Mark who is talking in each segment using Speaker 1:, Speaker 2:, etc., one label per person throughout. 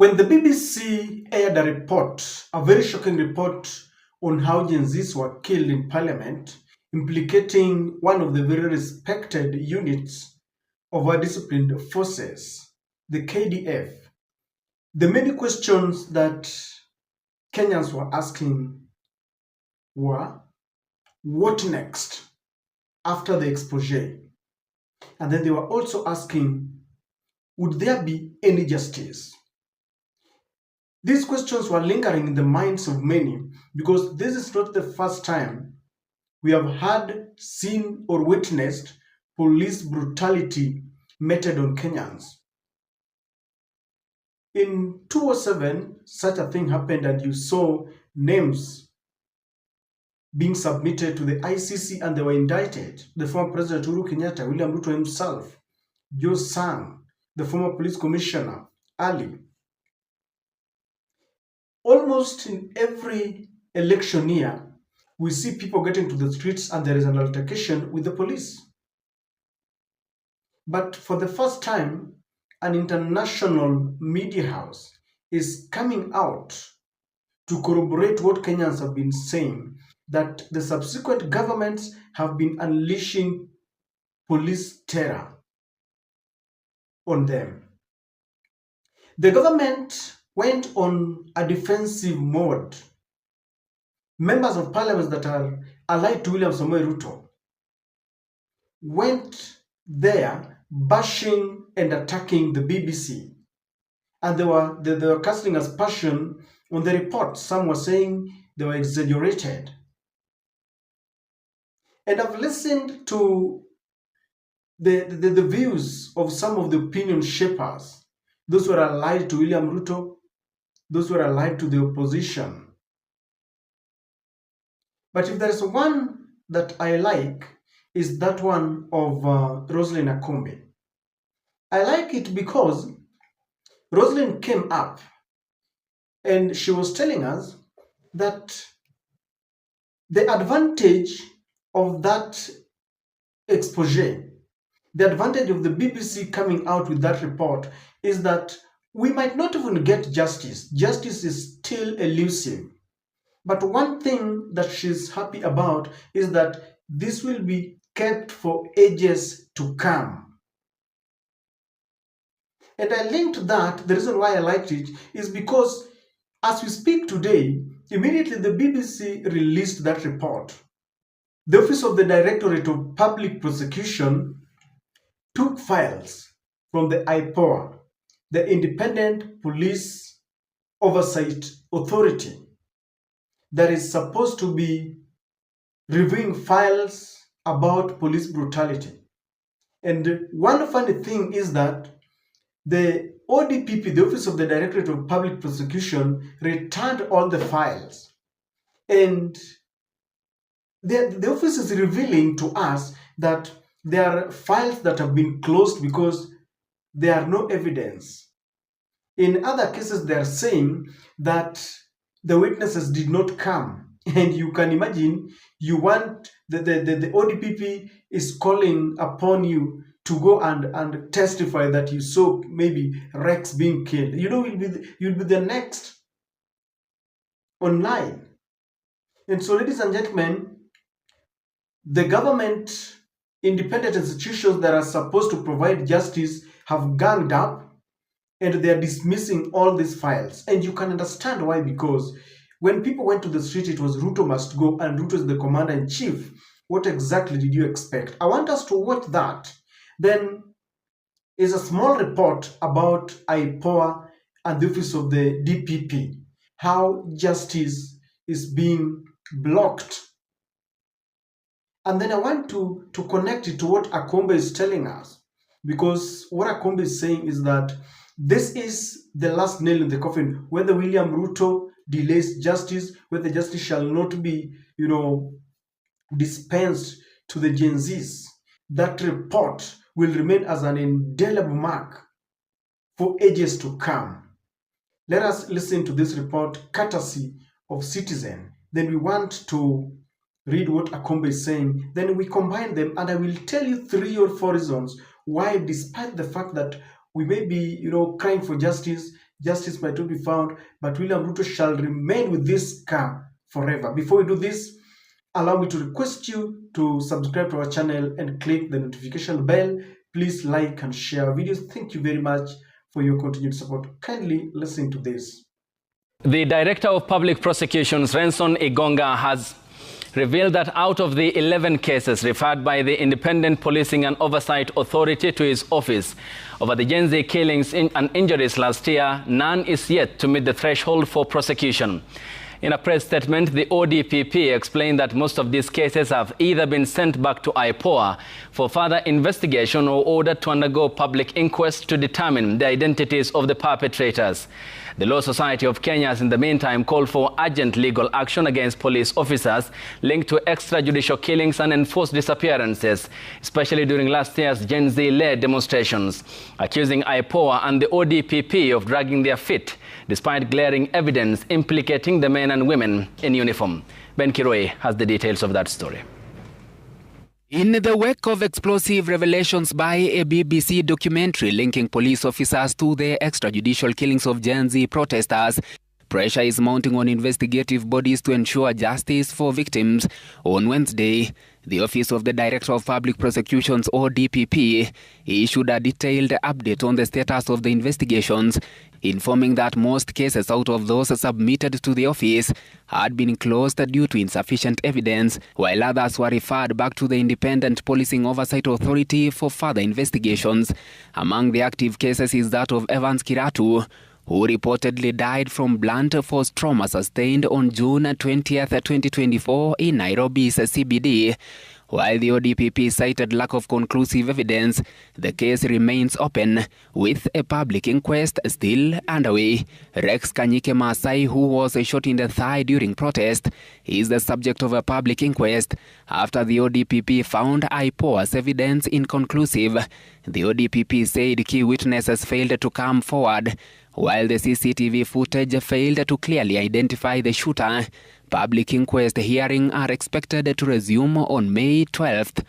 Speaker 1: When the BBC aired a report, a very shocking report on how Gen Zs were killed in parliament, implicating one of the very respected units of our disciplined forces, the KDF, the many questions that Kenyans were asking were, what next after the expose? And then they were also asking, would there be any justice? These questions were lingering in the minds of many because this is not the first time we have had, seen, or witnessed police brutality meted on Kenyans. In 2007, such a thing happened, and you saw names being submitted to the ICC and they were indicted. The former President Uhuru Kenyatta, William Ruto himself, Joe Sang, the former police commissioner, Ali. Almost in every election year, we see people getting to the streets and there is an altercation with the police. But for the first time, an international media house is coming out to corroborate what Kenyans have been saying, that the subsequent governments have been unleashing police terror on them. The government went on a defensive mode. Members of parliament that are allied to William Samoei Ruto went there bashing and attacking the BBC. And they were casting aspersion on the report. Some were saying they were exaggerated. And I've listened to the views of some of the opinion shapers, those who are allied to William Ruto, those who are allied to the opposition. But if there is one that I like, is that one of Roselyn Akombe. I like it because Roselyn came up and she was telling us that the advantage of that expose, the advantage of the BBC coming out with that report is that we might not even get justice. Justice is still elusive. But one thing that she's happy about is that this will be kept for ages to come. And I linked that, the reason why I liked it is because as we speak today, immediately the BBC released that report. The Office of the Directorate of Public Prosecution took files from the IPOA, the Independent Police Oversight Authority, that is supposed to be reviewing files about police brutality. And one funny thing is that the ODPP, the Office of the Directorate of Public Prosecution, returned all the files. And the office is revealing to us that there are files that have been closed because there are no evidence. In other cases, they are saying that the witnesses did not come. And you can imagine, you want the ODPP is calling upon you to go and testify that you saw maybe Rex being killed. You know, you'll be the next online. And so, ladies and gentlemen, the government, independent institutions that are supposed to provide justice have ganged up and they are dismissing all these files. And you can understand why, because when people went to the street, it was Ruto must go, and Ruto is the commander-in-chief. What exactly did you expect? I want us to watch that. Then is a small report about IPOA and the office of the DPP, how justice is being blocked. And then I want to connect it to what Akombe is telling us, because what Akombe is saying is that this is the last nail in the coffin. Whether William Ruto delays justice, whether justice shall not be, dispensed to the Gen Zs, that report will remain as an indelible mark for ages to come. Let us listen to this report, courtesy of Citizen. Then we want to read what Akombe is saying. Then we combine them, and I will tell you 3 or 4 reasons why, despite the fact that we may be, crying for justice, justice might not be found, but William Ruto shall remain with this car forever. Before we do this, allow me to request you to subscribe to our channel and click the notification bell. Please like and share our videos. Thank you very much for your continued support. Kindly listen to this.
Speaker 2: The Director of Public Prosecutions, Renson Igonga, has revealed that out of the 11 cases referred by the Independent Policing and Oversight Authority to his office over the Gen Z killings and injuries last year, none is yet to meet the threshold for prosecution. In a press statement, the ODPP explained that most of these cases have either been sent back to IPOA for further investigation or ordered to undergo public inquest to determine the identities of the perpetrators. The Law Society of Kenya has in the meantime called for urgent legal action against police officers linked to extrajudicial killings and enforced disappearances, especially during last year's Gen Z-led demonstrations, accusing IPOA and the ODPP of dragging their feet, despite glaring evidence implicating the men and women in uniform. Ben Kiroi has the details of that story.
Speaker 3: In the wake of explosive revelations by a BBC documentary linking police officers to the extrajudicial killings of Gen Z protesters, pressure is mounting on investigative bodies to ensure justice for victims. On Wednesday, the Office of the Director of Public Prosecutions, or DPP, issued a detailed update on the status of the investigations, informing that most cases out of those submitted to the office had been closed due to insufficient evidence, while others were referred back to the Independent Policing Oversight Authority for further investigations. Among the active cases is that of Evans Kiratu, who reportedly died from blunt force trauma sustained on June 20th, 2024 in Nairobi's CBD. While the ODPP cited lack of conclusive evidence, the case remains open, with a public inquest still underway. Rex Kanyike Masai, who was shot in the thigh during protest, is the subject of a public inquest after the ODPP found IPOA's evidence inconclusive. The ODPP said key witnesses failed to come forward, while the CCTV footage failed to clearly identify the shooter. Public inquest hearings are expected to resume on May 12th.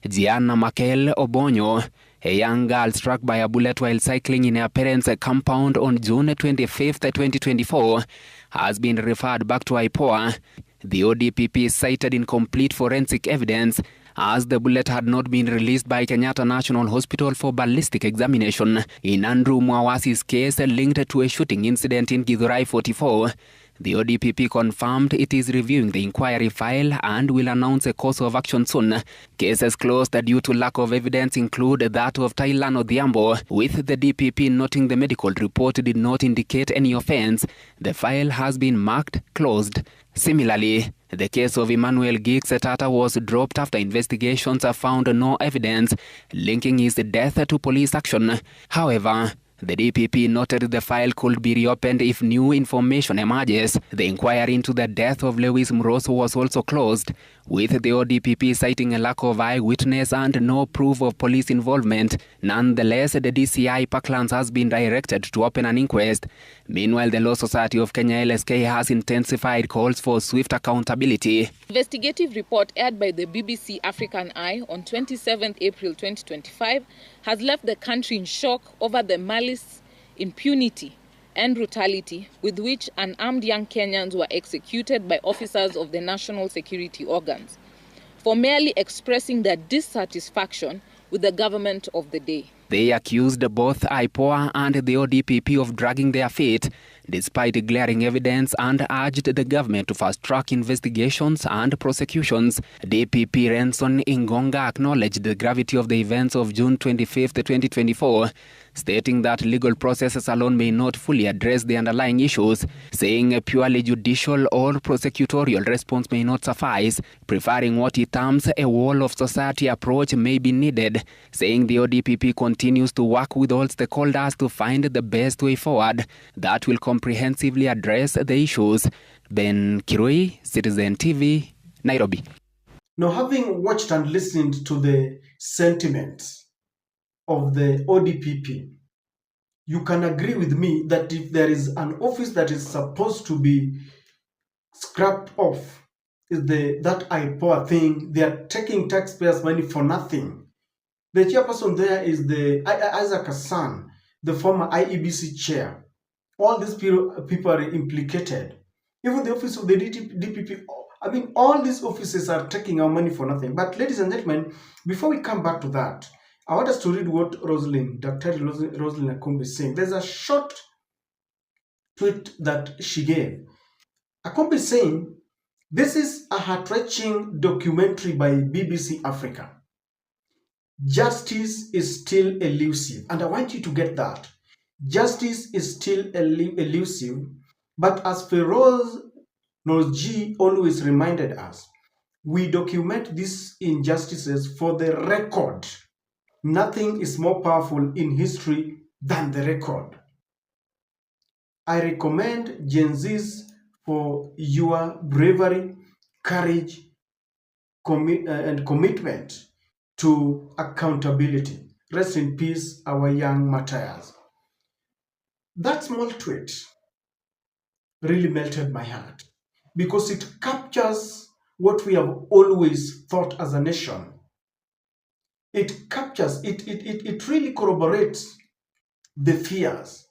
Speaker 3: Gianna Makel Obonyo, a young girl struck by a bullet while cycling in her parents' compound on June 25th, 2024, has been referred back to IPOA. The ODPP cited incomplete forensic evidence as the bullet had not been released by Kenyatta National Hospital for ballistic examination. In Andrew Mwawasi's case linked to a shooting incident in Githurai 44, the ODPP confirmed it is reviewing the inquiry file and will announce a course of action soon. Cases closed due to lack of evidence include that of Thailand Odhiambo, with the DPP noting the medical report did not indicate any offense. The file has been marked closed. Similarly, the case of Emmanuel Giggs Tata was dropped after investigations found no evidence linking his death to police action. However, the DPP noted the file could be reopened if new information emerges. The inquiry into the death of Lewis Mroso was also closed, with the ODPP citing a lack of eyewitness and no proof of police involvement. Nonetheless, the DCI Parklands has been directed to open an inquest. Meanwhile, the Law Society of Kenya LSK has intensified calls for swift accountability.
Speaker 4: Investigative report aired by the BBC African Eye on 27 April 2025 has left the country in shock over the malice, impunity and brutality with which unarmed young Kenyans were executed by officers of the national security organs for merely expressing their dissatisfaction with the government of the day.
Speaker 3: They accused both IPOA and the ODPP of dragging their feet, despite glaring evidence, and urged the government to fast-track investigations and prosecutions. DPP Renson Igonga acknowledged the gravity of the events of June 25, 2024, stating that legal processes alone may not fully address the underlying issues, saying a purely judicial or prosecutorial response may not suffice, preferring what he terms a wall-of-society approach may be needed, saying the ODPP continues to work with all stakeholders to find the best way forward that will comprehensively address the issues. Ben Kiroi, Citizen TV, Nairobi.
Speaker 1: Now, having watched and listened to the sentiments of the ODPP, you can agree with me that if there is an office that is supposed to be scrapped off, is that IPOA thing. They are taking taxpayers' money for nothing. The chairperson there is the Isaac Hassan, the former IEBC chair. all these people are implicated. Even the office of the DPP, I mean, all these offices are taking our money for nothing. But ladies and gentlemen, before we come back to that, I want us to read what Roselyn, Dr. Roselyn Akombe is saying. There's a short tweet that she gave. Akombe is saying, this is a heart-wrenching documentary by BBC Africa. Justice is still elusive. And I want you to get that. Justice is still elusive. But as Feroz Norji always reminded us, we document these injustices for the record. Nothing is more powerful in history than the record. I recommend Gen Zs for your bravery, courage, and commitment to accountability. Rest in peace, our young martyrs. That small tweet really melted my heart because it captures what we have always thought as a nation. It captures, it really corroborates the fears,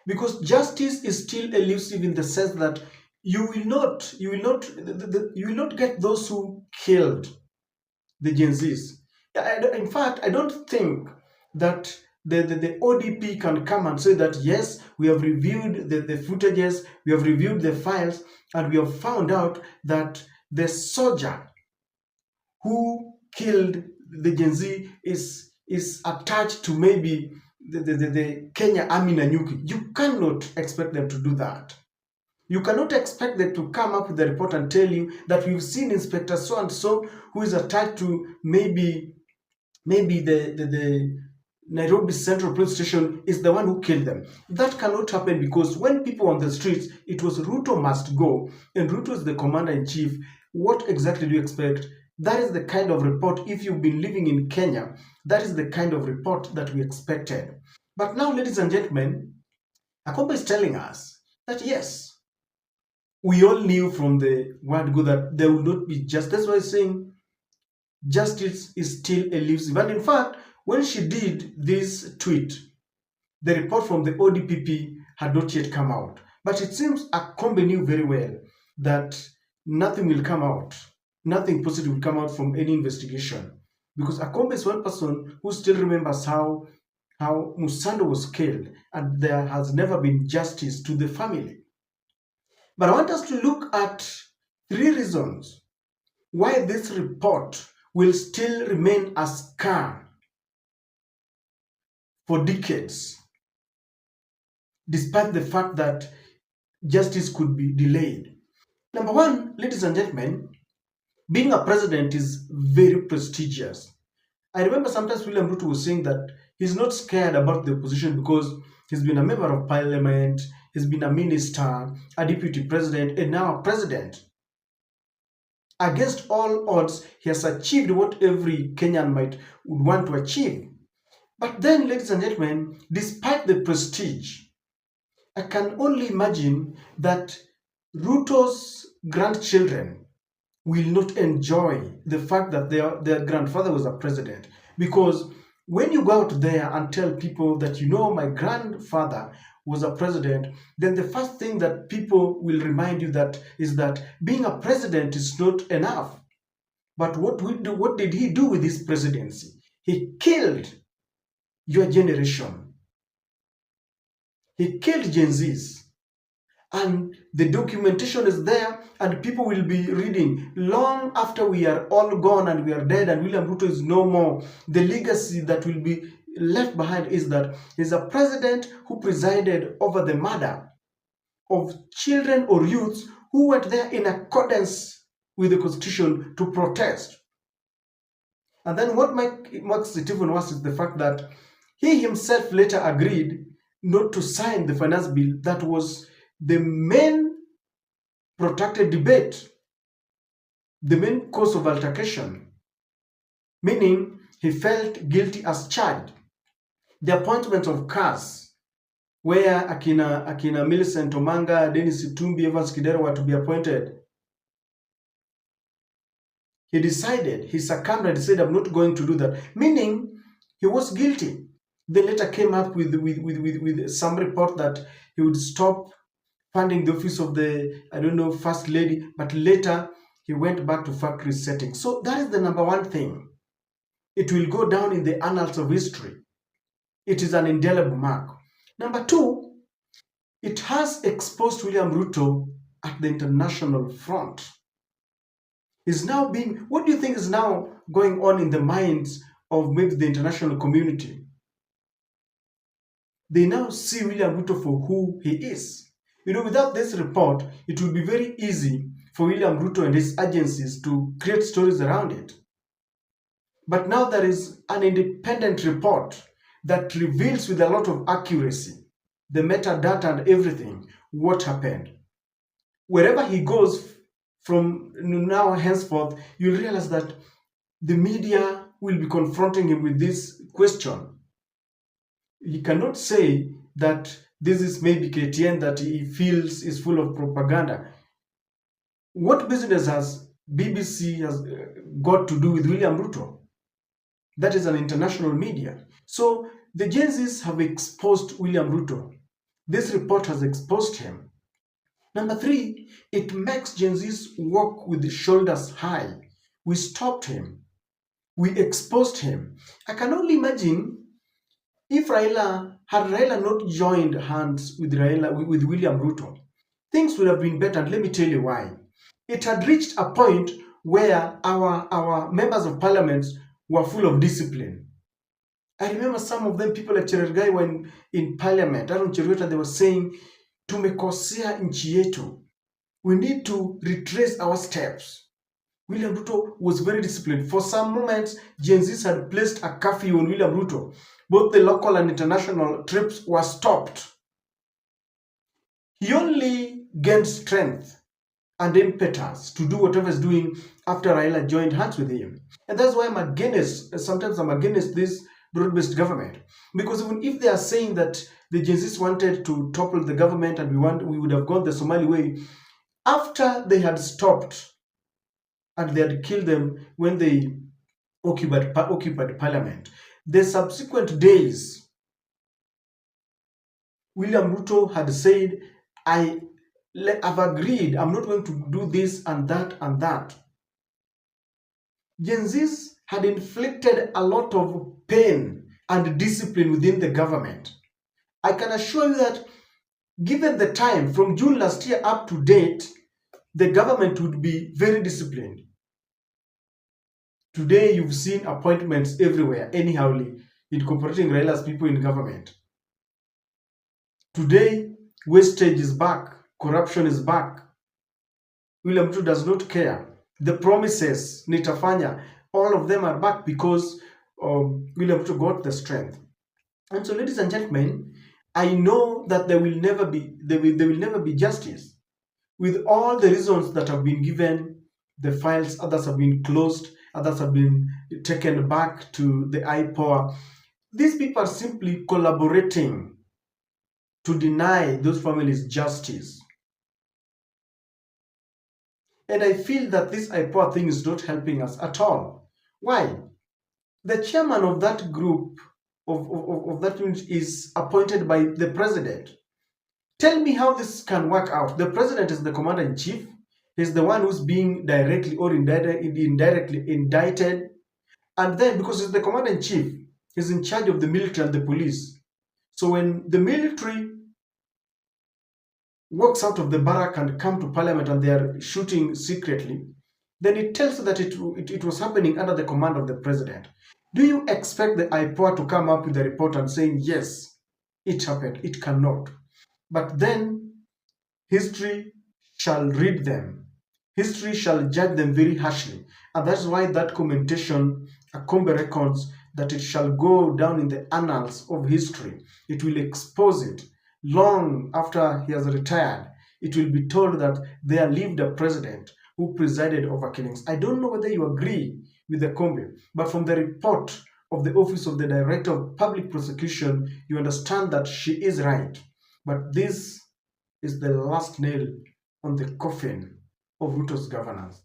Speaker 1: because justice is still elusive in the sense that you will not get those who killed the Gen Zs. In fact, I don't think that the ODP can come and say that, yes, we have reviewed the footages, we have reviewed the files, and we have found out that the soldier who killed the Gen Z is attached to maybe the Kenya Army Nanyuki. You cannot expect them to do that. You cannot expect them to come up with a report and tell you that we've seen Inspector so-and-so who is attached to maybe the Nairobi Central Police Station is the one who killed them. That cannot happen, because when people on the streets, it was Ruto must go, and Ruto is the commander-in-chief. What exactly do you expect? That is the kind of report, if you've been living in Kenya, that is the kind of report that we expected. But now, ladies and gentlemen, Akombe is telling us that yes, we all knew from the word go that there will not be justice. That's why I'm saying justice is still elusive. And in fact, when she did this tweet, the report from the ODPP had not yet come out. But it seems Akombe knew very well that nothing will come out. Nothing positive will come out from any investigation. Because Akombe is one person who still remembers how Musando was killed, and there has never been justice to the family. But I want us to look at 3 reasons why this report will still remain a scar for decades, despite the fact that justice could be delayed. Number 1, ladies and gentlemen, being a president is very prestigious. I remember sometimes William Ruto was saying that he's not scared about the opposition because he's been a member of parliament, he's been a minister, a deputy president, and now a president. Against all odds, he has achieved what every Kenyan would want to achieve. But then, ladies and gentlemen, despite the prestige, I can only imagine that Ruto's grandchildren will not enjoy the fact that their grandfather was a president. Because when you go out there and tell people that, you know, my grandfather was a president, then the first thing that people will remind you that is that being a president is not enough. But what did he do with his presidency? He killed your generation. He killed Gen Zs. And the documentation is there, and people will be reading long after we are all gone and we are dead and William Ruto is no more. The legacy that will be left behind is that he's a president who presided over the murder of children or youths who went there in accordance with the constitution to protest. And then what makes it even worse is the fact that he himself later agreed not to sign the finance bill that was the main protracted debate, the main cause of altercation, meaning he felt guilty as charged. The appointment of cars, where Akina Millicent Omanga, Dennis Itumbi, Evans Kidero were to be appointed. He succumbed and said, I'm not going to do that, meaning he was guilty. They later came up with some report that he would stop funding the office of the, I don't know, first lady, but later he went back to factory setting. So that is the number one thing. It will go down in the annals of history. It is an indelible mark. Number two, it has exposed William Ruto at the international front. Is now being, what do you think is now going on in the minds of maybe the international community? They now see William Ruto for who he is. You know, without this report, it would be very easy for William Ruto and his agencies to create stories around it. But now there is an independent report that reveals with a lot of accuracy the metadata and everything, what happened. Wherever he goes from now henceforth, you'll realize that the media will be confronting him with this question. He cannot say that this is maybe KTN that he feels is full of propaganda. What business has BBC has got to do with William Ruto? That is an international media. So the Gen Zs have exposed William Ruto. This report has exposed him. Number three, it makes Gen Zs walk with the shoulders high. We stopped him. We exposed him. I can only imagine if had Raila not joined hands with William Ruto, things would have been better. And let me tell you why. It had reached a point where our members of parliament were full of discipline. I remember some of them, people like Cherargei, when in parliament, Aaron Cheruiyot, they were saying, tumekosea nchi yetu. We need to retrace our steps. William Ruto was very disciplined. For some moments, Gen Zs had placed a curfew on William Ruto. Both the local and international trips were stopped. He only gained strength and impetus to do whatever he's doing after Raila joined hands with him. And that's why sometimes I'm against this broad-based government. Because even if they are saying that the Gen Zs wanted to topple the government and we would have gone the Somali way, after they had stopped and they had killed them when they occupied parliament, the subsequent days, William Ruto had said, I've agreed, I'm not going to do this and that and that. Gen Zs had inflicted a lot of pain and discipline within the government. I can assure you that given the time from June last year up to date, the government would be very disciplined. Today, you've seen appointments everywhere, anyhowly, incorporating Raila's people in government. Today, wastage is back, corruption is back. William Ruto does not care. The promises, nitafanya, all of them are back because William Ruto got the strength. And so, ladies and gentlemen, I know that there will never be justice. With all the reasons that have been given, the files, others have been closed, others have been taken back to the IPOA. These people are simply collaborating to deny those families justice. And I feel that this IPOA thing is not helping us at all. Why? The chairman of that group, of that unit, is appointed by the president. Tell me how this can work out. The president is the commander-in-chief. He's the one who's being directly or indirectly indicted. And then, because he's the commander-in-chief, he's in charge of the military and the police. So when the military walks out of the barrack and come to parliament and they are shooting secretly, then it tells you that it was happening under the command of the president. Do you expect the IPOA to come up with a report and saying, yes, it happened? It cannot. But then history shall read them. History shall judge them very harshly. And that's why that commentation, Akombe reckons that it shall go down in the annals of history. It will expose it. Long after he has retired, it will be told that there lived a president who presided over killings. I don't know whether you agree with Akombe, but from the report of the Office of the Director of Public Prosecution, you understand that she is right. But this is the last nail on the coffin of Ruto's governance.